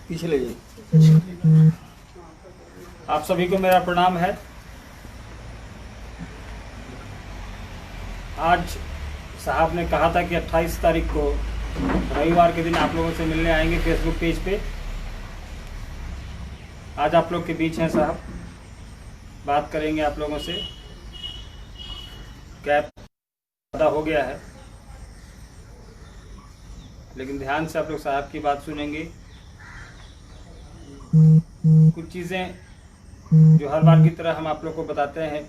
पीछे ले जाइए। आप सभी को मेरा प्रणाम है। आज साहब ने कहा था कि 28 तारीख को रविवार के दिन आप लोगों से मिलने आएंगे फेसबुक पेज पे। आज आप लोग के बीच हैं साहब, बात करेंगे आप लोगों से। गैप ज़्यादा हो गया है, लेकिन ध्यान से आप लोग साहब की बात सुनेंगे। कुछ चीज़ें जो हर बार की तरह हम आप लोग को बताते हैं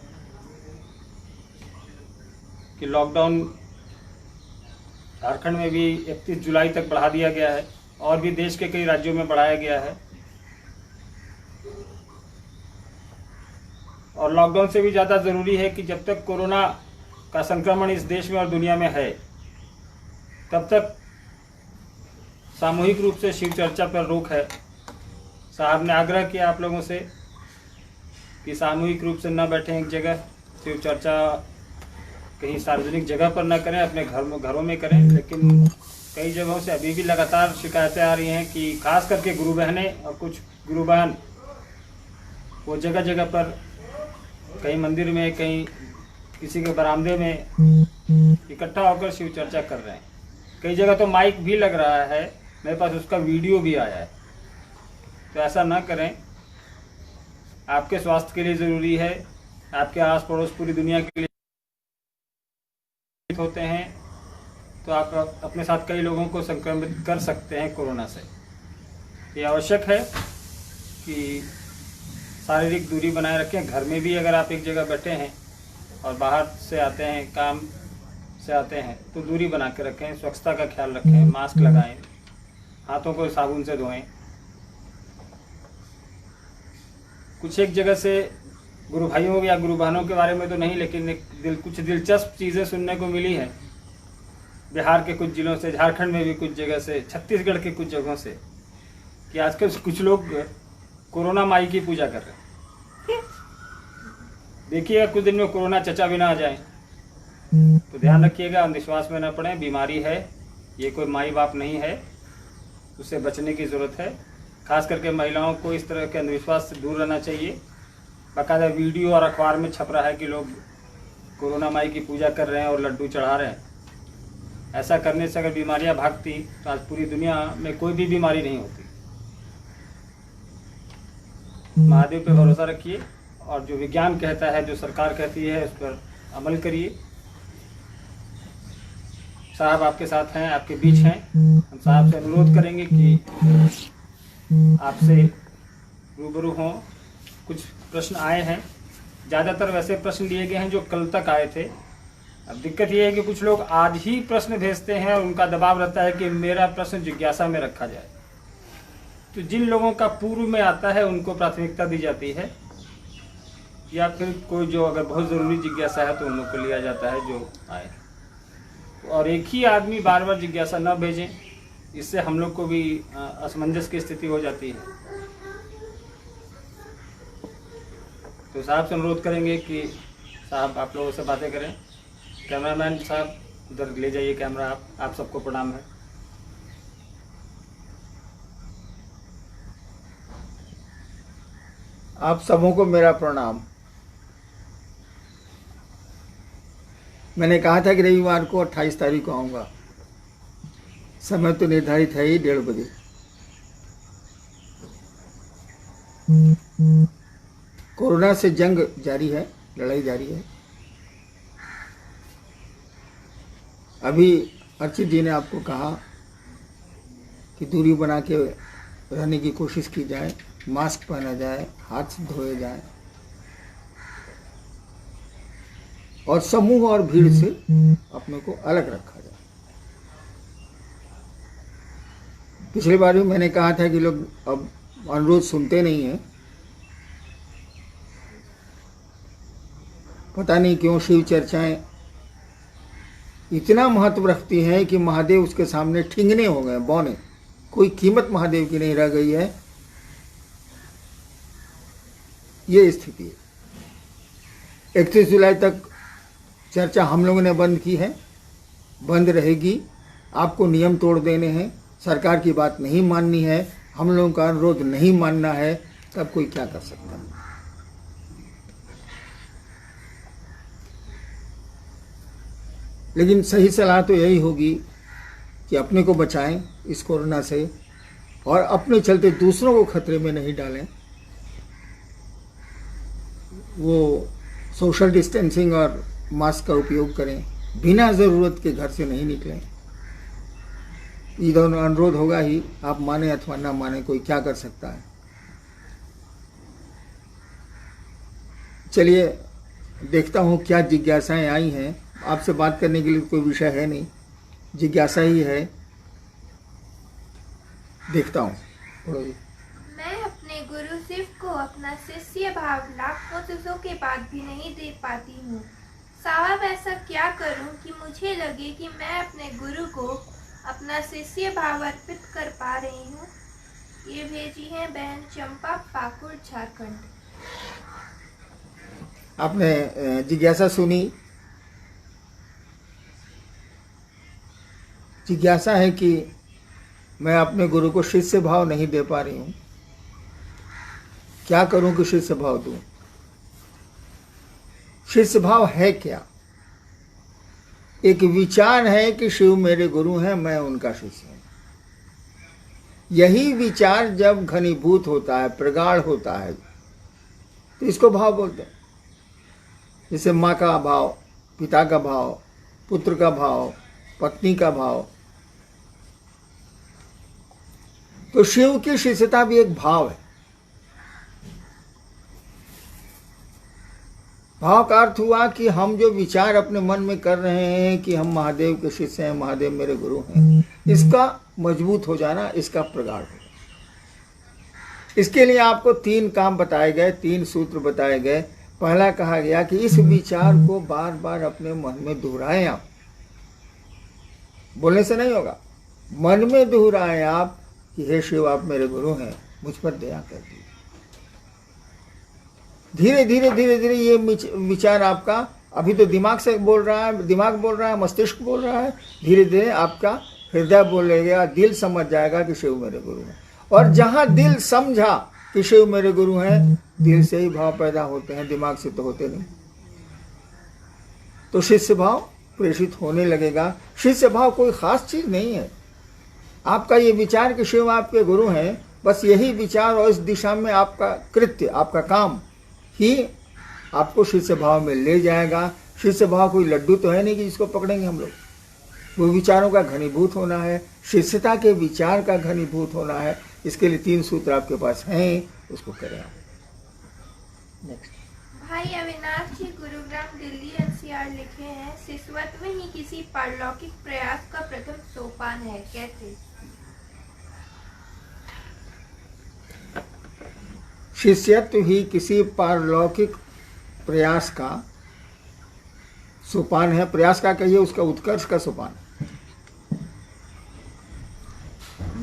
कि लॉकडाउन झारखंड में भी 31 जुलाई तक बढ़ा दिया गया है और भी देश के कई राज्यों में बढ़ाया गया है। और लॉकडाउन से भी ज़्यादा ज़रूरी है कि जब तक कोरोना का संक्रमण इस देश में और दुनिया में है, तब तक सामूहिक रूप से शिव चर्चा पर रोक है। साहब ने आग्रह किया आप लोगों से कि सामूहिक रूप से न बैठें एक जगह, शिव चर्चा कहीं सार्वजनिक जगह पर न करें, अपने घरों में करें। लेकिन कई जगहों से अभी भी लगातार शिकायतें आ रही हैं कि खास करके गुरु बहनें और कुछ गुरु बहन वो जगह जगह पर, कहीं मंदिर में, कहीं किसी के बरामदे में इकट्ठा होकर शिव चर्चा कर रहे हैं। कई जगह तो माइक भी लग रहा है, मेरे पास उसका वीडियो भी आया है। तो ऐसा ना करें, आपके स्वास्थ्य के लिए ज़रूरी है, आपके आस पड़ोस पूरी दुनिया के लिए होते हैं, तो आप अपने साथ कई लोगों को संक्रमित कर सकते हैं कोरोना से। ये आवश्यक है कि शारीरिक दूरी बनाए रखें। घर में भी अगर आप एक जगह बैठे हैं और बाहर से आते हैं, काम से आते हैं, तो दूरी बना के रखें, स्वच्छता का ख्याल रखें, मास्क लगाएं, हाथों को साबुन से धोएं। कुछ एक जगह से गुरु भाइयों या गुरु बहनों के बारे में तो नहीं, लेकिन कुछ दिलचस्प चीज़ें सुनने को मिली हैं बिहार के कुछ जिलों से, झारखंड में भी कुछ जगह से, छत्तीसगढ़ के कुछ जगहों से, कि आजकल कुछ लोग कोरोना माई की पूजा कर रहे हैं। देखिएगा कुछ दिन में कोरोना चचा भी ना आ जाए, तो ध्यान रखिएगा, अंधविश्वास में न पड़े। बीमारी है, ये कोई माई बाप नहीं है, उससे बचने की ज़रूरत है। खास करके महिलाओं को इस तरह के अंधविश्वास से दूर रहना चाहिए। बाकायदा वीडियो और अखबार में छप रहा है कि लोग कोरोना माई की पूजा कर रहे हैं और लड्डू चढ़ा रहे हैं। ऐसा करने से अगर बीमारियां भागती तो आज पूरी दुनिया में कोई भी बीमारी नहीं होती। महादेव पे भरोसा रखिए और जो विज्ञान कहता है, जो सरकार कहती है, उस पर अमल करिए। साहब आपके साथ हैं, आपके बीच हैं। हम साहब से अनुरोध करेंगे कि आपसे रूबरू हों। कुछ प्रश्न आए हैं, ज़्यादातर वैसे प्रश्न लिए गए हैं जो कल तक आए थे। अब दिक्कत ये है कि कुछ लोग आज ही प्रश्न भेजते हैं और उनका दबाव रहता है कि मेरा प्रश्न जिज्ञासा में रखा जाए। तो जिन लोगों का पूर्व में आता है उनको प्राथमिकता दी जाती है, या फिर कोई जो अगर बहुत ज़रूरी जिज्ञासा है तो उन लोग को लिया जाता है जो आए। और एक ही आदमी बार बार जिज्ञासा न भेजें, इससे हम लोग को भी असमंजस की स्थिति हो जाती है। तो साहब से अनुरोध करेंगे कि साहब आप लोगों से बातें करें। कैमरामैन साहब उधर ले जाइए कैमरा। आप सबको प्रणाम है। आप सबों को मेरा प्रणाम। मैंने कहा था कि रविवार को 28 तारीख को आऊँगा। समय तो निर्धारित है ही 1:30 बजे। कोरोना से जंग जारी है, लड़ाई जारी है। अभी अर्चित जी ने आपको कहा कि दूरी बना के रहने की कोशिश की जाए, मास्क पहना जाए, हाथ धोए जाए और समूह और भीड़ से अपने को अलग रखा जाए। पिछली बार भी मैंने कहा था कि लोग अब अनुरोध सुनते नहीं हैं। पता नहीं क्यों शिव चर्चाएं इतना महत्व रखती हैं कि महादेव उसके सामने ठिंगने हो गए, बौने। कोई कीमत महादेव की नहीं रह गई है। ये स्थिति है। 31 जुलाई तक चर्चा हम लोगों ने बंद की है, बंद रहेगी। आपको नियम तोड़ देने हैं, सरकार की बात नहीं माननी है, हम लोगों का अनुरोध नहीं मानना है, तब कोई क्या कर सकता है। लेकिन सही सलाह तो यही होगी कि अपने को बचाएं इस कोरोना से और अपने चलते दूसरों को खतरे में नहीं डालें। वो सोशल डिस्टेंसिंग और मास्क का उपयोग करें, बिना ज़रूरत के घर से नहीं निकलें। ये दोनों अनुरोध होगा ही, आप माने अथवा ना माने, कोई क्या कर सकता है। चलिए देखता हूँ क्या जिज्ञासाएं आई हैं। आपसे बात करने के लिए कोई विषय है नहीं, जिज्ञासा ही है। देखता हूँ। मैं अपने गुरु शिव को अपना शिष्य भाव लाख कोशिशों के बाद भी नहीं दे पाती हूँ। साहब ऐसा क्या करूँ कि मुझे लगे कि मैं अपने गुरु को अपना शिष्य भाव अर्पित कर पा रही हूँ। ये भेजी है बहन चंपा, पाकुड़, झारखंड। आपने जिज्ञासा सुनी। जिज्ञासा है कि मैं अपने गुरु को शिष्य भाव नहीं दे पा रही हूँ, क्या करूं कि शिष्य भाव दूं। शिष्य भाव है क्या? एक विचार है कि शिव मेरे गुरु हैं, मैं उनका शिष्य हूं। यही विचार जब घनीभूत होता है, प्रगाढ़ होता है, तो इसको भाव बोलते हैं। जैसे माँ का भाव, पिता का भाव, पुत्र का भाव, पत्नी का भाव। तो शिव की शिष्यता भी एक भाव है। भाव का अर्थ हुआ कि हम जो विचार अपने मन में कर रहे हैं कि हम महादेव के शिष्य हैं, महादेव मेरे गुरु हैं, इसका मजबूत हो जाना, इसका प्रगाढ़ हो जाना। इसके लिए आपको 3 काम बताए गए, 3 सूत्र बताए गए। पहला कहा गया कि इस विचार को बार बार अपने मन में दोहराएं। आप बोलने से नहीं होगा, मन में दोहराएं आप कि हे शिव आप मेरे गुरु हैं, मुझ पर दया कर दीजिए। धीरे धीरे धीरे धीरे ये विचार आपका, अभी तो दिमाग से बोल रहा है, दिमाग बोल रहा है, मस्तिष्क बोल रहा है, धीरे धीरे आपका हृदय बोलेगा, दिल समझ जाएगा कि शिव मेरे गुरु हैं। और जहां दिल समझा कि शिव मेरे गुरु हैं, दिल से ही भाव पैदा होते हैं, दिमाग से तो होते नहीं। तो शिष्य भाव प्रेषित होने लगेगा। शिष्य भाव कोई खास चीज नहीं है। आपका ये विचार कि शिव आपके गुरु हैं, बस यही विचार और इस दिशा में आपका कृत्य, आपका काम ही आपको शिष्य भाव में ले जाएगा। शिष्य भाव कोई लड्डू तो है नहीं कि जिसको पकड़ेंगे हम लोग। वो विचारों का घनीभूत होना है, शिष्यता के विचार का घनीभूत होना है। इसके लिए 3 सूत्र आपके पास हैं, उसको करें आप। नेक्स्ट। भाई अविनाश जी गुरुग्राम दिल्ली एनसीआर लिखे हैं, शिष्यत्व ही किसी पारलौकिक प्रयास का प्रथम सोपान है, कैसे? शिष्यत्व ही किसी पारलौकिक प्रयास का सोपान है। प्रयास का कहिए, उसका उत्कर्ष का सोपान।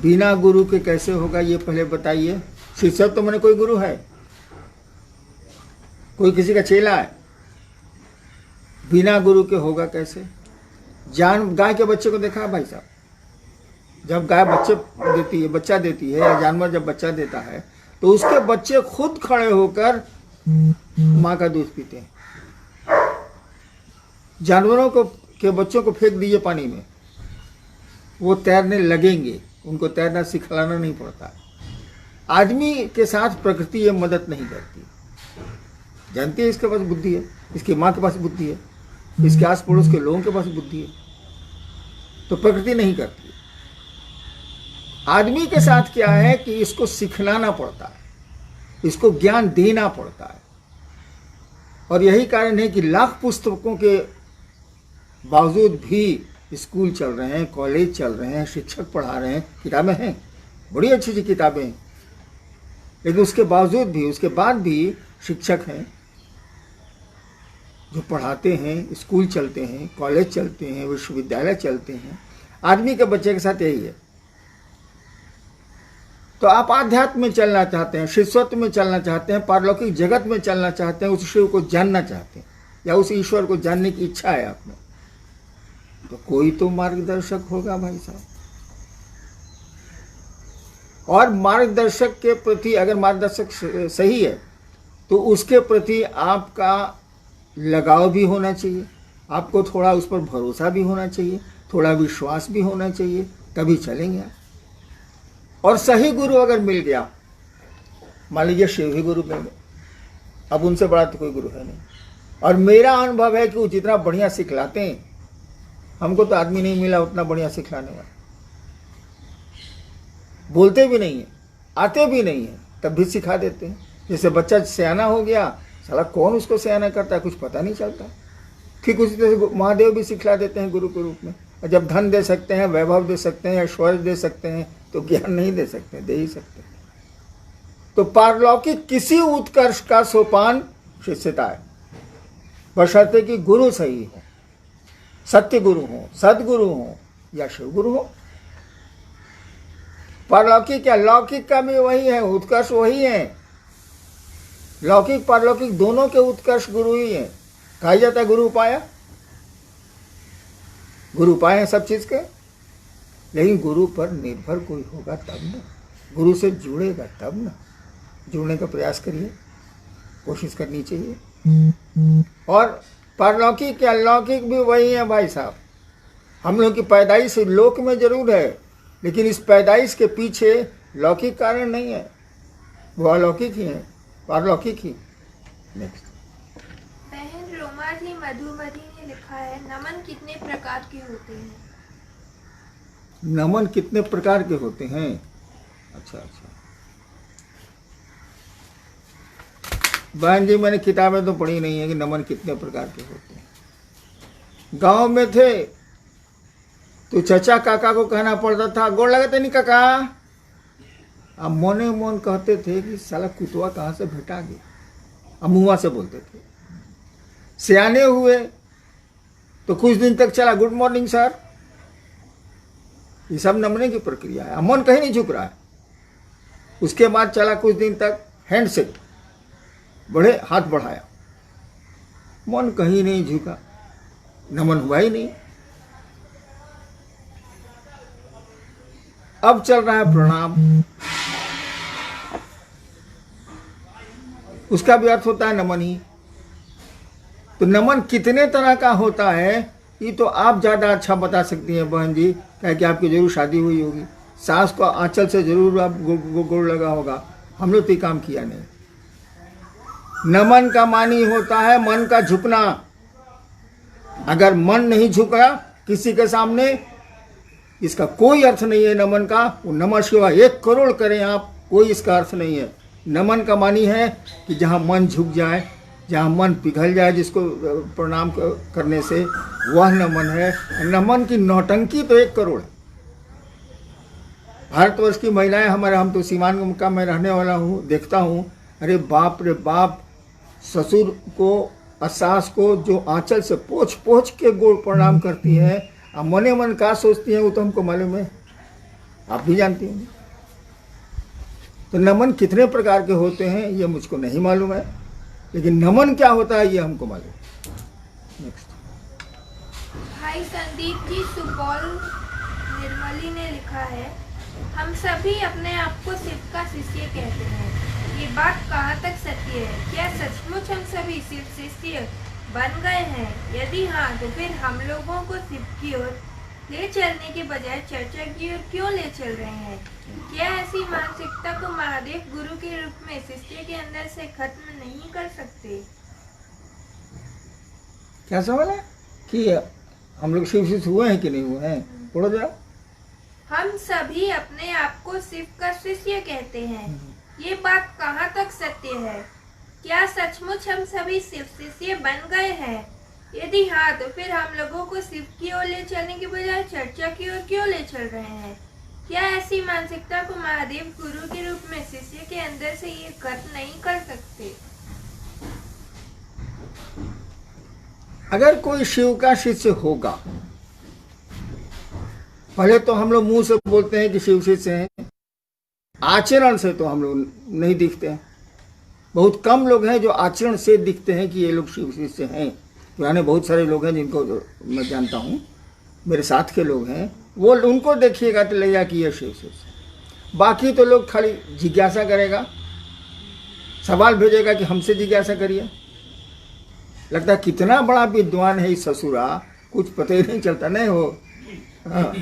बिना गुरु के कैसे होगा ये पहले बताइए। शिष्यत्व तो मैंने कोई गुरु है, कोई किसी का चेला है, बिना गुरु के होगा कैसे? गाय के बच्चे को देखा है भाई साहब, जब गाय बच्चा देती है या जानवर जब बच्चा देता है तो उसके बच्चे खुद खड़े होकर माँ का दूध पीते हैं। जानवरों के बच्चों को फेंक दीजिए पानी में, वो तैरने लगेंगे, उनको तैरना सिखलाना नहीं पड़ता। आदमी के साथ प्रकृति ये मदद नहीं करती। जानती है इसके पास बुद्धि है, इसकी माँ के पास बुद्धि है, इसके आस पड़ोस के लोगों के पास बुद्धि है, तो प्रकृति नहीं करती। आदमी के साथ क्या है कि इसको सिखलाना पड़ता है, इसको ज्ञान देना पड़ता है। और यही कारण है कि लाख पुस्तकों के बावजूद भी स्कूल चल रहे हैं, कॉलेज चल रहे हैं, शिक्षक पढ़ा रहे हैं, किताबें हैं, बड़ी अच्छी अच्छी किताबें हैं, लेकिन उसके बावजूद भी, उसके बाद भी शिक्षक हैं जो पढ़ाते हैं, स्कूल चलते हैं, कॉलेज चलते हैं, विश्वविद्यालय चलते हैं। आदमी के बच्चे के साथ यही है। तो आप आध्यात्म में चलना चाहते हैं, शिष्यत्व में चलना चाहते हैं, पारलौकिक जगत में चलना चाहते हैं, उस शिव को जानना चाहते हैं या उस ईश्वर को जानने की इच्छा है आप में, तो कोई तो मार्गदर्शक होगा भाई साहब। और मार्गदर्शक के प्रति, अगर मार्गदर्शक सही है तो उसके प्रति आपका लगाव भी होना चाहिए, आपको थोड़ा उस पर भरोसा भी होना चाहिए, थोड़ा विश्वास भी होना चाहिए, तभी चलेंगे आप। और सही गुरु अगर मिल गया, मान लीजिए शिव ही गुरु मिल गए, अब उनसे बड़ा तो कोई गुरु है नहीं। और मेरा अनुभव है कि वो जितना बढ़िया सिखलाते हैं, हमको तो आदमी नहीं मिला उतना बढ़िया सिखलाने वाला। बोलते भी नहीं है, आते भी नहीं है, तब भी सिखा देते हैं। जैसे बच्चा सयाना हो गया, साला कौन उसको सयाना करता है, कुछ पता नहीं चलता। ठीक उसी तरह से महादेव भी सिखला देते हैं गुरु के रूप में। और जब धन दे सकते हैं, वैभव दे सकते हैं, ऐश्वर्य दे सकते हैं, तो ज्ञान नहीं दे सकते, दे ही सकते हैं। तो पारलौकिक किसी उत्कर्ष का सोपान शिष्यता है, बशर्ते कि गुरु सही हो, सत्य गुरु हो, सदगुरु हो या शिव गुरु हो। पारलौकिक क्या, लौकिक का भी वही है, उत्कर्ष वही है। लौकिक पारलौकिक दोनों के उत्कर्ष गुरु ही है। कहा जाता है गुरु पाया, गुरु पाए हैं सब चीज के, लेकिन गुरु पर निर्भर कोई होगा तब ना, गुरु से जुड़ेगा तब ना। जुड़ने का प्रयास करिए, कोशिश करनी चाहिए। और पारलौकिक या लौकिक भी वही है भाई साहब। हम लोग की पैदाइश लोक में जरूर है, लेकिन इस पैदाइश के पीछे लौकिक कारण नहीं है, वो अलौकिक ही है, पारलौकिक ही। नेक्स्ट। बहन रोमा जी मधुमती ने लिखा है, नमन कितने प्रकार के होते हैं? नमन कितने प्रकार के होते हैं? अच्छा। बहन जी मैंने किताबें तो पढ़ी नहीं है कि नमन कितने प्रकार के होते हैं। गांव में थे तो चचा काका को कहना पड़ता था, गोड़ लगते नहीं काका। अब मोने मोन कहते थे कि साला कुतवा कहाँ से भेटा गया, अब मुँह से बोलते थे। सियाने हुए तो कुछ दिन तक चला गुड मॉर्निंग सर, ये सब नमने की प्रक्रिया है। मन कहीं नहीं झुक रहा है। उसके बाद चला कुछ दिन तक हैंडशेक, बड़े हाथ बढ़ाया, मन कहीं नहीं झुका, नमन हुआ ही नहीं। अब चल रहा है प्रणाम, उसका भी अर्थ होता है नमन ही। तो नमन कितने तरह का होता है ये तो आप ज़्यादा अच्छा बता सकती हैं बहन जी, क्या कि आपकी जरूर शादी हुई होगी, सास को आंचल से जरूर आप गोड़ लगा होगा। हम लोग तो ये काम किया नहीं। नमन का मानी होता है मन का झुकना। अगर मन नहीं झुका किसी के सामने, इसका कोई अर्थ नहीं है नमन का। वो नमः शिवाय 1 करोड़ करें आप, कोई इसका अर्थ नहीं है। नमन का मानी है कि जहाँ मन झुक जाए, जहाँ मन पिघल जाए जिसको प्रणाम करने से, वह नमन है। नमन की नौटंकी तो 1 करोड़ है। भारतवर्ष की महिलाएं हमारे, हम तो सीमांत का मैं रहने वाला हूँ, देखता हूँ, अरे बाप रे बाप, ससुर को सास को जो आंचल से पोछ पोछ के गोड़ प्रणाम करती है, अब मने मन का सोचती है वो तो हमको मालूम है, आप भी जानती हैं। तो नमन कितने प्रकार के होते हैं ये मुझको नहीं मालूम है, लेकिन नमन क्या होता है ये हमको मालूम है। नेक्स्ट। भाई संदीप जी सुपौल निर्मली ने लिखा है, हम सभी अपने आप को शिव का शिष्य कहते हैं, ये बात कहाँ तक सत्य है? क्या सचमुच हम सभी शिव शिष्य बन गए हैं? यदि हाँ, तो फिर हम लोगों को शिव की ओर ले चलने के बजाय चर्चा की ओर क्यों ले चल रहे हैं? क्या ऐसी मानसिकता को महादेव गुरु के रूप में शिष्य के अंदर से खत्म नहीं कर सकते? क्या सवाल है कि हम लोग शिव शिष्य हुए हैं कि नहीं हुए हैं? पढ़ो जरा। हम सभी अपने आप को शिव का शिष्य कहते हैं, ये बात कहाँ तक सत्य है? क्या सचमुच हम सभी शिव शिष्य बन गए हैं? यदि हाँ, तो फिर हम लोगों को शिव की ओर ले चलने के बजाय चर्चा की ओर क्यों ले चल रहे हैं? क्या ऐसी मानसिकता को महादेव गुरु के रूप में शिष्य के अंदर से ये खत्म नहीं कर सकते? अगर कोई शिव का शिष्य होगा, पहले तो हम लोग मुंह से बोलते हैं कि शिव शिष्य हैं, आचरण से तो हम लोग नहीं दिखते हैं। बहुत कम लोग हैं जो आचरण से दिखते हैं कि ये लोग शिव शिष्य हैं। पुराने बहुत सारे लोग हैं जिनको मैं जानता हूँ, मेरे साथ के लोग हैं, वो उनको देखिएगा तो लगेगा कि ये शिव से। बाकी तो लोग खाली जिज्ञासा करेगा, सवाल भेजेगा कि हमसे जिज्ञासा करिए। लगता है कितना बड़ा विद्वान है इस ससुरा, कुछ पता ही नहीं चलता नहीं हो। हाँ।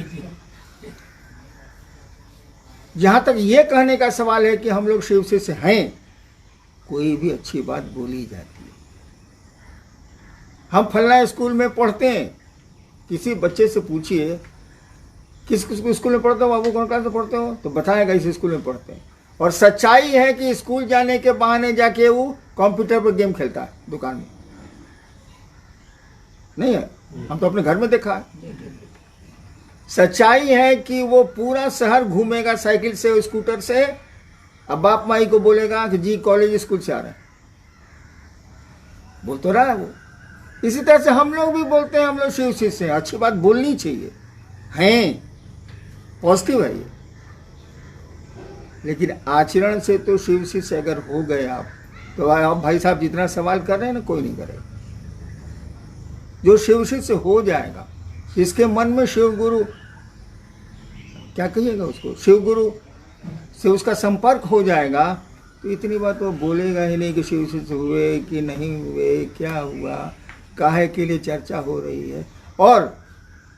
जहां तक ये कहने का सवाल है कि हम लोग शिव से हैं, कोई भी अच्छी बात बोली जाती है। हम फलना स्कूल में पढ़ते हैं, किसी बच्चे से पूछिए किस स्कूल में पढ़ते हो बाबू, कौन क्लास में पढ़ते हो, तो बताएगा इस स्कूल में पढ़ते हैं। और सच्चाई है कि स्कूल जाने के बहाने जाके वो कंप्यूटर पर गेम खेलता है दुकान में, नहीं है? हम तो अपने घर में देखा है। सच्चाई है कि वो पूरा शहर घूमेगा साइकिल से, स्कूटर से, अब बाप माई को बोलेगा कि जी कॉलेज स्कूल से आ रहे हैं, बोल तो रहा है वो। इसी तरह से हम लोग भी बोलते हैं हम लोग शिव शिष्य हैं, अच्छी बात बोलनी चाहिए, हैं, पॉजिटिव है ये। लेकिन आचरण से तो शिव शिष्य अगर हो गए आप, तो आप भाई साहब जितना सवाल कर रहे हैं ना, कोई नहीं करेगा। जो शिव शिष्य हो जाएगा, इसके मन में शिव गुरु, क्या कहिएगा उसको, शिव गुरु से उसका संपर्क हो जाएगा, तो इतनी बात वो बोलेगा ही नहीं कि शिव शिष्य हुए कि नहीं हुए, क्या हुआ, काहे के लिए चर्चा हो रही है। और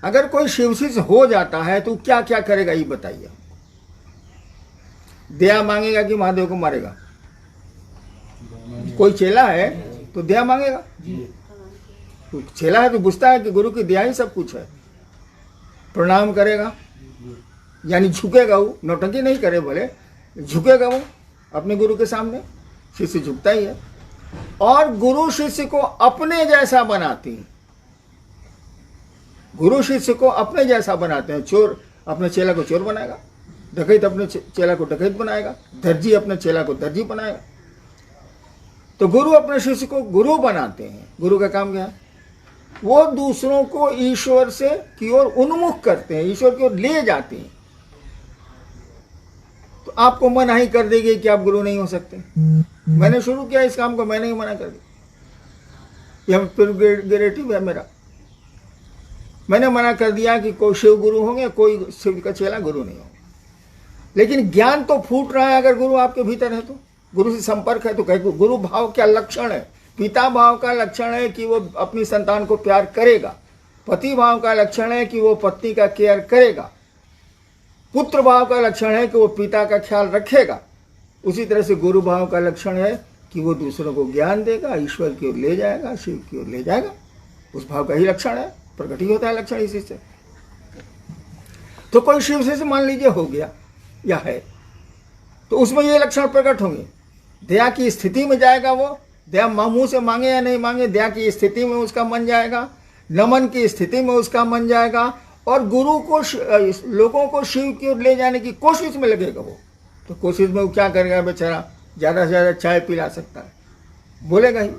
अगर कोई शिव शिष्य हो जाता है तो क्या क्या करेगा ये बताइए। दया मांगेगा कि महादेव को मारेगा? कोई चेला है तो दया मांगेगा, तो चेला है तो पूछता है कि गुरु की दया ही सब कुछ है। प्रणाम करेगा, यानी झुकेगा, वो नौटंकी नहीं करे, भले झुकेगा वो अपने गुरु के सामने, शिष्य झुकता ही है। और गुरु शिष्य को अपने जैसा बनाते हैं, गुरु शिष्य को अपने जैसा बनाते हैं। चोर अपने चेला को चोर बनाएगा, डकैत अपने चेला को डकैत बनाएगा, दर्जी अपने चेला को दर्जी बनाएगा। तो गुरु अपने शिष्य को गुरु बनाते हैं। गुरु का काम क्या है? वो दूसरों को ईश्वर से की ओर उन्मुख करते हैं, ईश्वर की ओर ले जाते हैं। तो आपको मना ही कर देंगे कि आप गुरु नहीं हो सकते। मैंने शुरू किया इस काम को, मैंने ही मना कर दिया, यह प्रेरोगेटिव है मेरा। मैंने मना कर दिया कि कोई शिव गुरु होंगे, कोई शिव का चेला गुरु नहीं होगा। लेकिन ज्ञान तो फूट रहा है अगर गुरु आपके भीतर है तो, गुरु से संपर्क है तो। कहीं गुरु भाव क्या लक्षण है? पिता भाव का लक्षण है कि वो अपनी संतान को प्यार करेगा, पति भाव का लक्षण है कि वो पत्नी का केयर करेगा, पुत्र भाव का लक्षण है कि वो पिता का ख्याल रखेगा। उसी तरह से गुरु भाव का लक्षण है कि वो दूसरों को ज्ञान देगा, ईश्वर की ओर ले जाएगा, शिव की ओर ले जाएगा। उस भाव का ही लक्षण है, प्रकट ही होता है लक्षण इसी से। तो कोई शिव से मान लीजिए हो गया या है, तो उसमें ये लक्षण प्रकट होंगे। दया की स्थिति में जाएगा वो, दया मुंह से मांगे या नहीं मांगे, दया की स्थिति में उसका मन जाएगा, नमन की स्थिति में उसका मन जाएगा, और गुरु को लोगों को शिव की ओर ले जाने की कोशिश में लगेगा वो। तो कोशिश में वो क्या करेगा बेचारा? ज़्यादा से ज़्यादा चाय पिला सकता है, बोलेगा ही।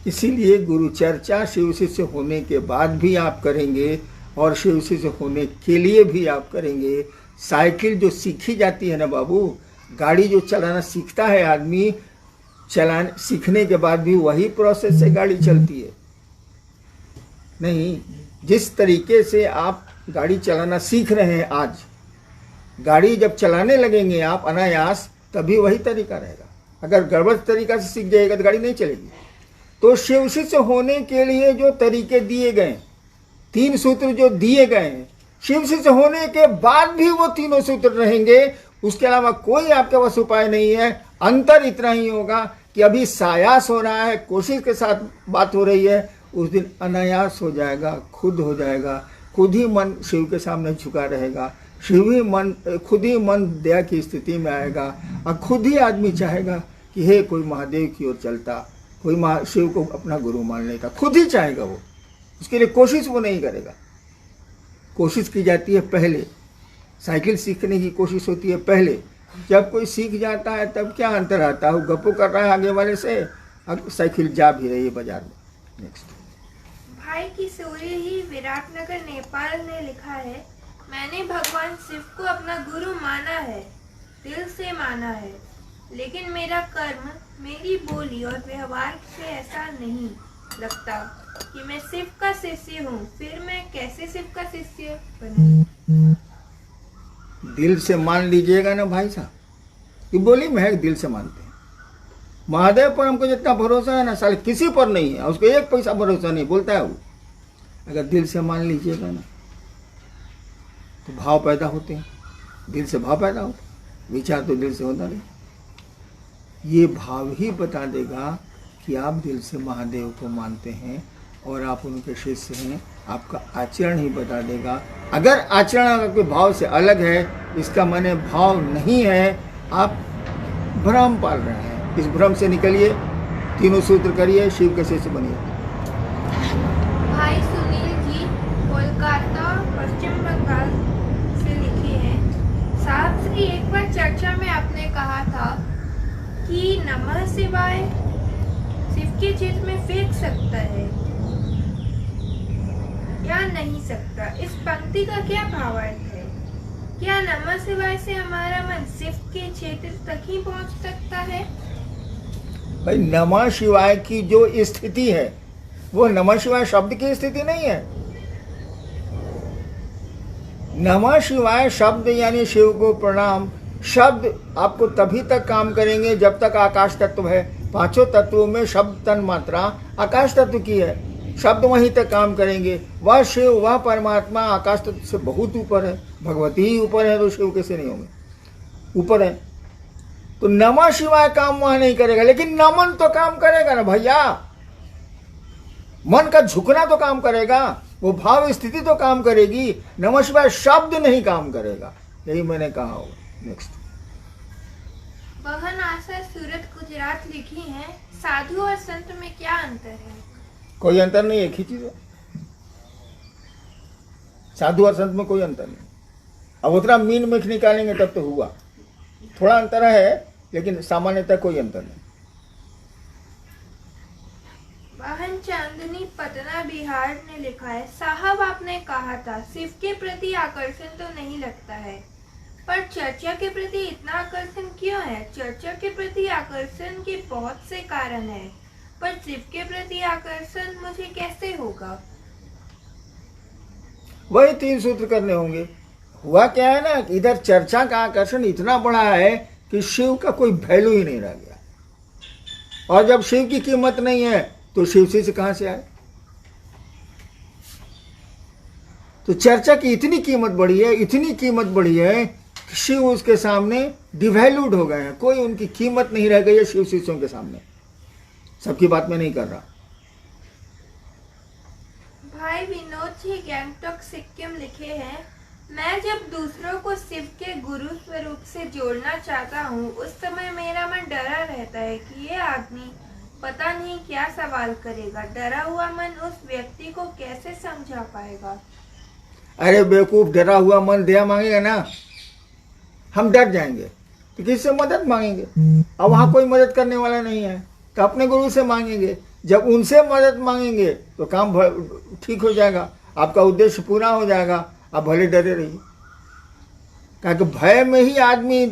इसीलिए गुरु चर्चा शिव शिष्य होने के बाद भी आप करेंगे, और शिव शिष्य होने के लिए भी आप करेंगे। साइकिल जो सीखी जाती है ना बाबू, गाड़ी जो चलाना सीखता है आदमी, चलाने सीखने के बाद भी वही प्रोसेस से गाड़ी चलती है। नहीं, जिस तरीके से आप गाड़ी चलाना सीख रहे हैं आज, गाड़ी जब चलाने लगेंगे आप अनायास, तभी वही तरीका रहेगा। अगर गड़बड़ तरीका से सीख जाएगा तो गाड़ी नहीं चलेगी। तो शिव शिष्य होने के लिए जो तरीके दिए गए, 3 सूत्र जो दिए गए हैं, शिव शिष्य होने के बाद भी वो तीनों सूत्र रहेंगे। उसके अलावा कोई आपके पास उपाय नहीं है। अंतर इतना ही होगा कि अभी सायास हो रहा है, कोशिश के साथ बात हो रही है, उस दिन अनायास हो जाएगा, खुद हो जाएगा। खुद ही मन शिव के सामने झुका रहेगा, शिव ही मन, खुद ही मन दया की स्थिति में आएगा, और खुद ही आदमी चाहेगा कि हे कोई महादेव की ओर चलता, कोई शिव को अपना गुरु मान लेता। खुद ही चाहेगा वो, उसके लिए कोशिश वो नहीं करेगा। कोशिश की जाती है पहले, साइकिल सीखने की कोशिश होती है पहले। जब कोई सीख जाता है तब क्या अंतर आता है? वो गप्पो कर रहा है आगे वाले से, अब साइकिल जा भी रही है बाजार में। नेक्स्ट भाई किशोरी ही विराटनगर नेपाल ने लिखा है, मैंने भगवान शिव को अपना गुरु माना है, दिल से माना है, लेकिन मेरा कर्म, मेरी बोली और व्यवहार से ऐसा नहीं। लगता कि मैं शिव का शिष्य हूँ, फिर मैं कैसे शिव का शिष्य बनूं? दिल से मान लीजिएगा ना भाई साहब, ये बोली महक दिल से मानते हैं। महादेव पर हमको जितना भरोसा है ना, साले किसी पर नहीं है, उसको एक पैसा भरोसा नहीं, बोलता है वो। अगर दिल से मान लीजिएगा ना तो भाव पैदा होते हैं, दिल से भाव पैदा होते हैं, विचार तो दिल से होता नहीं। ये भाव ही बता देगा कि आप दिल से महादेव को मानते हैं और आप उनके शिष्य हैं। आपका आचरण ही बता देगा। अगर आचरण आपके भाव से अलग है, इसका माने भाव नहीं है, आप भ्रम पाल रहे हैं। इस भ्रम से निकलिए, तीनों सूत्र करिए, शिव के शिष्य बनिए। भाई सुनील जी कोलकाता पश्चिम बंगाल से लिखे हैं, साहब श्री एक बार चर्चा में आपने कहा था कि नमः शिवाय शिव के चित्त में फेंक सकता है या नहीं सकता। इस पंक्ति का क्या भावार्थ है? क्या नमः शिवाय से हमारा मन शिव के क्षेत्र तक ही पहुंच सकता है? भाई नमः शिवाय की जो स्थिति है वो नमः शिवाय शब्द की स्थिति नहीं है। नमः शिवाय शब्द यानी शिव को प्रणाम शब्द आपको तभी तक काम करेंगे जब तक आकाश तत्व है। पांचों तत्वों में शब्द तन मात्रा आकाश तत्व की है, शब्द वहीं तक काम करेंगे। वह शिव, वह परमात्मा आकाश तत्व से बहुत ऊपर है, भगवती ही ऊपर है तो शिव कैसे नहीं होंगे, ऊपर है। तो नमः शिवाय काम वहां नहीं करेगा, लेकिन नमन तो काम करेगा ना भैया। मन का झुकना तो काम करेगा, वो भाव स्थिति तो काम करेगी। नमः शिवाय शब्द नहीं काम करेगा, यही मैंने कहा होगा। नेक्स्ट बहन आशा सूरत गुजरात लिखी है, साधु और संत में क्या अंतर है? कोई अंतर नहीं, एक ही चीज है। साधु और संत में कोई अंतर नहीं। अब उतना मीन मिख निकालेंगे तब तो हुआ। थोड़ा अंतर है लेकिन सामान्यतः कोई अंतर नहीं। बहन चांदनी पटना बिहार ने लिखा है, साहब आपने कहा था शिव के प्रति आकर्षण तो नहीं लगता है, पर चर्चा के प्रति इतना आकर्षण क्यों है? चर्चा के प्रति आकर्षण के बहुत से कारण हैं, पर शिव के प्रति आकर्षण मुझे कैसे होगा? वही तीन सूत्र करने होंगे। हुआ क्या है ना कि इधर चर्चा का आकर्षण इतना बड़ा है कि शिव का कोई वैल्यू ही नहीं रह गया। और जब शिव की कीमत नहीं है तो शिव से कहां से आए? तो चर्चा की इतनी कीमत बढ़ी है, इतनी कीमत बढ़ी है कि शिव उसके सामने डिवैल्यूड हो गए हैं। कोई उनकी कीमत नहीं रह गई है शिव शिष्यों के सामने। सबकी बात में नहीं कर रहा। भाई विनोद जी गैंगटॉक सिक्किम लिखे हैं, मैं जब दूसरों को शिव के गुरु स्वरूप से जोड़ना चाहता हूँ उस समय मेरा मन डरा रहता है कि ये आदमी पता नहीं क्या सवाल करेगा। डरा हुआ मन उस व्यक्ति को कैसे समझा पाएगा? अरे बेवकूफ, डरा हुआ मन दया मांगेगा ना, हम डर जाएंगे तो किससे मदद मांगेंगे? अब वहां कोई मदद करने वाला नहीं है तो अपने गुरु से मांगेंगे। जब उनसे मदद मांगेंगे तो काम ठीक हो जाएगा, आपका उद्देश्य पूरा हो जाएगा। आप भले डरे रहिए, क्योंकि भय में ही आदमी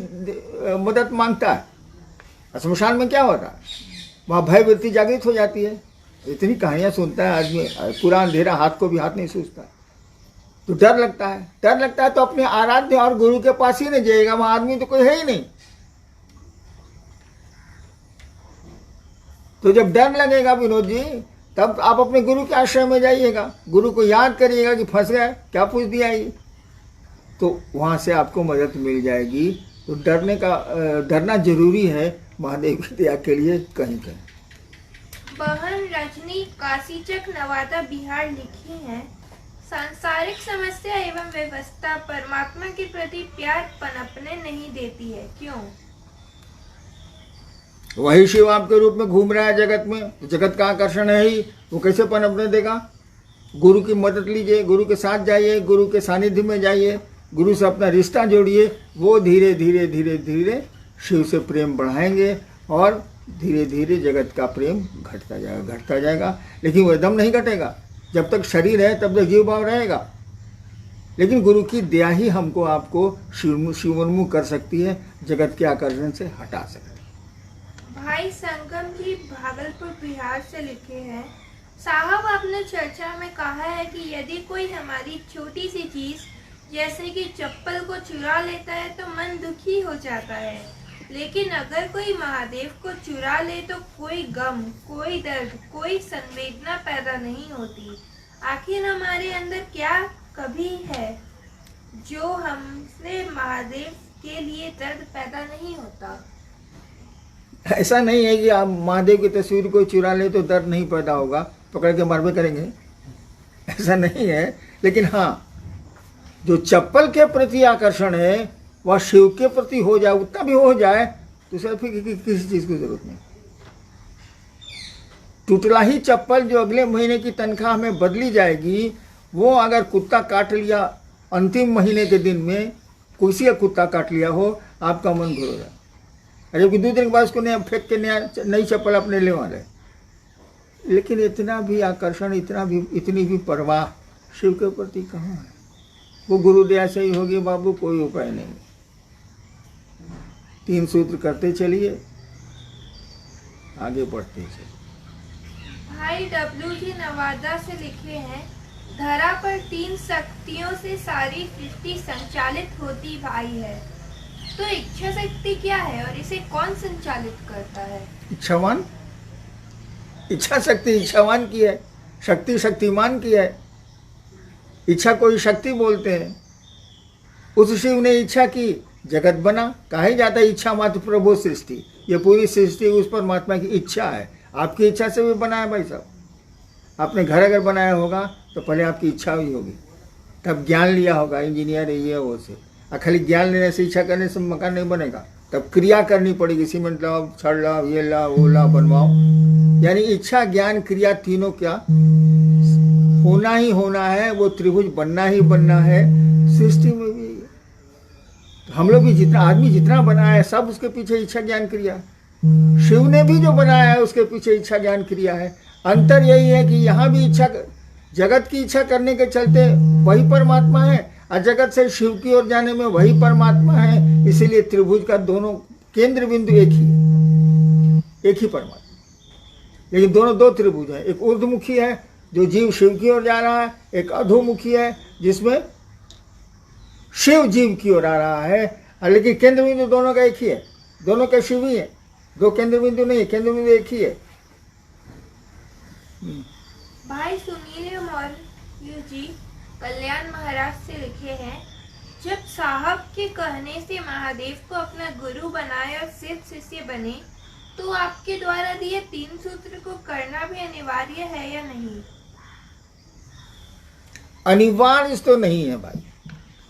मदद मांगता है। शमशान में क्या होता है? वहाँ भय वृत्ति जागृत हो जाती है। इतनी कहानियां सुनता है आदमी, पूरा अंधेरा हाथ को भी हाथ नहीं सूझता, तो डर लगता है। डर लगता है तो अपने आराध्य और गुरु के पास ही नहीं जाएगा, वहां आदमी तो कोई है ही नहीं। तो जब डर लगेगा विनोद जी, तब आप अपने गुरु के आश्रय में जाइएगा, गुरु को याद करिएगा कि फंस गए, क्या पूछ दिया ये, तो वहां से आपको मदद मिल जाएगी। तो डरना जरूरी है महादेव की दया के लिए कहीं कहीं। बहन रजनी काशीचक नवादा बिहार लिखी है, सांसारिक समस्या एवं व्यवस्था परमात्मा के प्रति प्यार पनपने नहीं देती है, क्यों? वही शिव आपके रूप में घूम रहा है जगत में, तो जगत का आकर्षण है ही, वो कैसे पनपने देगा? गुरु की मदद लीजिए, गुरु के साथ जाइए, गुरु के सानिध्य में जाइए, गुरु से अपना रिश्ता जोड़िए। वो धीरे धीरे धीरे धीरे शिव से प्रेम बढ़ाएंगे और धीरे धीरे जगत का प्रेम घटता जाएगा। लेकिन वो एकदम नहीं घटेगा, जब तक शरीर है तब तक जीव भाव रहेगा। लेकिन गुरु की दया ही हमको आपको शिवोन्मुख कर सकती है, जगत के आकर्षण से हटा सकती है। भाई संगम जी भागलपुर बिहार से लिखे हैं, साहब, आपने चर्चा में कहा है कि यदि कोई हमारी छोटी सी चीज जैसे कि चप्पल को चुरा लेता है तो मन दुखी हो जाता है, लेकिन अगर कोई महादेव को चुरा ले तो कोई गम, कोई दर्द, कोई संवेदना पैदा नहीं होती। आखिर हमारे अंदर क्या कभी है जो हमसे महादेव के लिए दर्द पैदा नहीं होता? ऐसा नहीं है कि आप महादेव की तस्वीर को चुरा ले तो दर्द नहीं पैदा होगा, पकड़ के मारबे करेंगे, ऐसा नहीं है। लेकिन हाँ, जो चप्पल के प्रति आकर्षण है वह शिव के प्रति हो जाए, उतना भी हो जाए तो सर फिर किसी चीज की जरूरत नहीं। टुटला ही चप्पल जो अगले महीने की तनख्वाह में बदली जाएगी, वो अगर कुत्ता काट लिया अंतिम महीने के दिन में, किसी का कुत्ता काट लिया हो, आपका मन घुर हो जाए, जबकि 2 दिन के बाद उसको नया फेंक के नई चप्पल अपने ले वाले। लेकिन इतना भी आकर्षण, इतनी भी परवाह शिव के प्रति कहाँ है? वो गुरुदया से ही होगी बाबू, कोई उपाय नहीं। 3 सूत्र करते चलिए, आगे बढ़ते चलिए। भाई डब्ल्यू जी नवादा से लिखे हैं, धरा पर 3 शक्तियों से सारी सृष्टि संचालित होती भाई है, तो इच्छा शक्ति क्या है और इसे कौन संचालित करता है? इच्छावान। इच्छा शक्ति इच्छावान की है, शक्ति शक्तिमान की है। इच्छा को ही शक्ति बोलते हैं। उस शिव ने इच्छा की, जगत बना। कहा ही जाता है इच्छा मात्र प्रभु सृष्टि, ये पूरी सृष्टि उस परमात्मा की इच्छा है। आपकी इच्छा से भी बना है भाई साहब। आपने घर अगर बनाया होगा तो पहले आपकी इच्छा हुई होगी, तब ज्ञान लिया होगा, इंजीनियर ये वो से। और खाली ज्ञान लेने से, इच्छा करने से मकान नहीं बनेगा, तब क्रिया करनी पड़ेगी। सीमेंट लाओ, छड़ लाओ, ये लाओ, वो लाओ, बनवाओ। यानी इच्छा ज्ञान क्रिया तीनों क्या होना ही होना है, वो त्रिभुज बनना ही बनना है। सृष्टि में भी तो हम लोग भी जितना आदमी जितना बनाया है, सब उसके पीछे इच्छा ज्ञान क्रिया। शिव ने भी जो बनाया है उसके पीछे इच्छा ज्ञान क्रिया है। अंतर यही है कि यहाँ भी इच्छा, जगत की इच्छा करने के चलते वही परमात्मा है, और जगत से शिव की ओर जाने में वही परमात्मा है। इसीलिए त्रिभुज का दोनों केंद्र बिंदु एक ही है, एक ही परमात्मा। लेकिन दोनों 2 त्रिभुज हैं। एक ऊर्ध्वमुखी है जो जीव शिव की ओर जा रहा है, एक अधोमुखी है जिसमें शिव जीव की ओर आ रहा है। लेकिन केंद्र बिंदु दोनों का एक ही है, दोनों का शिव ही है, 2 केंद्र बिंदु नहीं है, केंद्र बिंदु एक ही है। भाई सुनील मौर्य जी कल्याण महाराज से लिखे हैं, जब साहब के कहने से महादेव को अपना गुरु बनाए और सिद्ध शिष्य बने, तो आपके द्वारा दिए 3 सूत्र को करना भी अनिवार्य है या नहीं? अनिवार्य तो नहीं है भाई।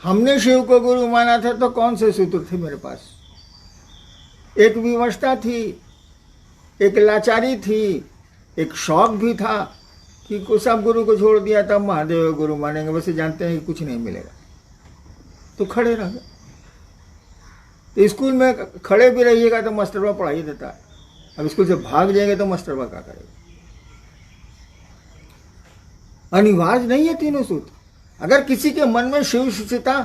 हमने शिव को गुरु माना था तो कौन से सूत्र थे मेरे पास? एक विवशता थी, एक लाचारी थी, एक शौक भी था कि सब गुरु को छोड़ दिया, तब महादेव गुरु मानेंगे। वैसे जानते हैं कि कुछ नहीं मिलेगा, तो खड़े रह गए। तो स्कूल में खड़े भी रहिएगा तो मास्टरवा पढ़ाई देता है, अब स्कूल से भाग जाएंगे तो मास्टरवा क्या करेगा? अनिवार्य नहीं है 3 सूत्र। अगर किसी के मन में शिव शिष्यता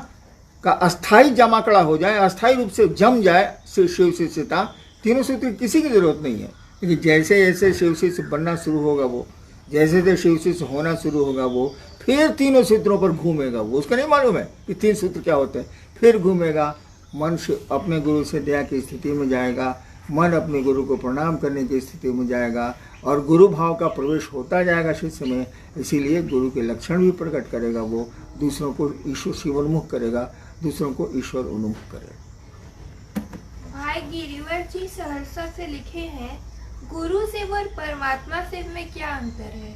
का अस्थाई जमाकड़ा हो जाए, अस्थाई रूप से जम जाए शिव शिष्यता, 3 सूत्र की किसी की जरूरत नहीं है। लेकिन जैसे जैसे शिव शिष्य बनना शुरू होगा वो, जैसे जैसे शिव शिष्य होना शुरू होगा वो, फिर 3 सूत्रों पर घूमेगा वो। उसको नहीं मालूम है कि 3 सूत्र क्या होते हैं। फिर घूमेगा, मन अपने गुरु से दया की स्थिति में जाएगा, मन अपने गुरु को प्रणाम करने की स्थिति में जाएगा, और गुरु भाव का प्रवेश होता जाएगा शिष्य में। इसीलिए गुरु के लक्षण भी प्रकट करेगा वो, दूसरों को ईश्वर शिवोन्मुख करेगा, दूसरों को ईश्वर उन्मुख करेगा। भाई गिरिवर जी सहरसा से लिखे हैं, गुरु से और परमात्मा से में क्या अंतर है?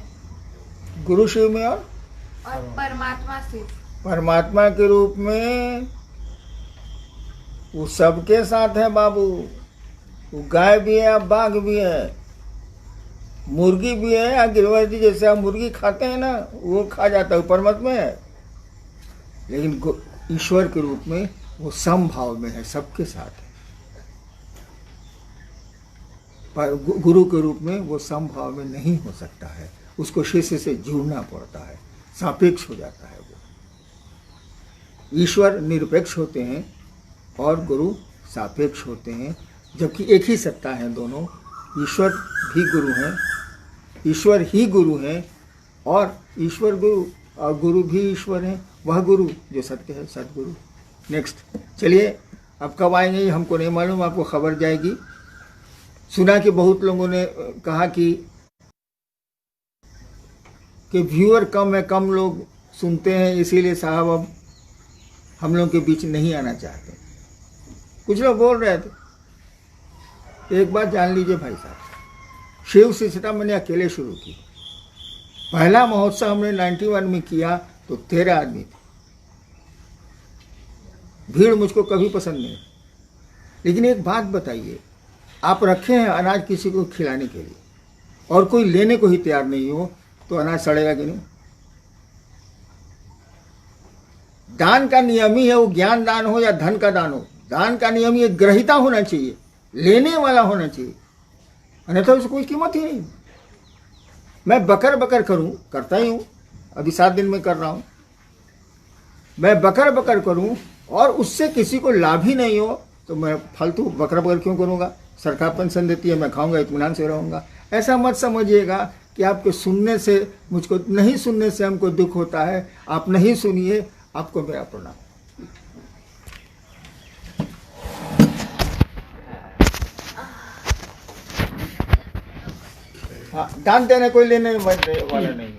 गुरु शिव में और परमात्मा से? परमात्मा के रूप में वो सबके साथ है बाबू। वो गाय भी है, बाघ भी है, मुर्गी भी है। गिरिवर जी जैसे आप मुर्गी खाते हैं ना, वो खा जाता है, परमात्मा है। लेकिन ईश्वर के रूप में वो समभाव में है, सबके साथ है। पर गुरु के रूप में वो समभाव में नहीं हो सकता है, उसको शिष्य से जुड़ना पड़ता है, सापेक्ष हो जाता है वो। ईश्वर निरपेक्ष होते हैं और गुरु सापेक्ष होते हैं, जबकि एक ही सत्ता है दोनों। ईश्वर भी गुरु हैं ईश्वर ही गुरु है और ईश्वर गुरु और गुरु भी ईश्वर है, वह गुरु जो सत्य है, सतगुरु। नेक्स्ट, चलिए अब कब आएंगे ये हमको नहीं मालूम, आपको खबर जाएगी। सुना कि बहुत लोगों ने कहा कि व्यूअर कम है, कम लोग सुनते हैं, इसीलिए साहब अब हम लोग के बीच नहीं आना चाहते। कुछ लोग बोल रहे थे। एक बात जान लीजिए भाई साहब, शिव शिष्यता मैंने अकेले शुरू की। पहला महोत्सव हमने 91 में किया तो 13 आदमी थे। भीड़ मुझको कभी पसंद नहीं। लेकिन एक बात बताइए, आप रखे हैं अनाज किसी को खिलाने के लिए और कोई लेने को ही तैयार नहीं हो, तो अनाज सड़ेगा कि नहीं? दान का नियम ही है, वो ज्ञान दान हो या धन का दान हो, दान का नियम ये ग्रहिता होना चाहिए, लेने वाला होना चाहिए, अन्यथा उसको कोई कीमत ही नहीं। मैं बकर बकर करूं, करता ही हूं, अभी 7 दिन में कर रहा हूं। मैं बकर बकर करूं और उससे किसी को लाभ ही नहीं हो, तो मैं फालतू बकर बकर क्यों करूंगा? सरकार पेंशन देती है, मैं खाऊंगा, इत्मीनान से रहूंगा। ऐसा मत समझिएगा कि आपके सुनने से, मुझको नहीं सुनने से हमको दुख होता है। आप नहीं सुनिए, आपको मेरा प्रणाम। हाँ, दान देने कोई लेने वाला नहीं है।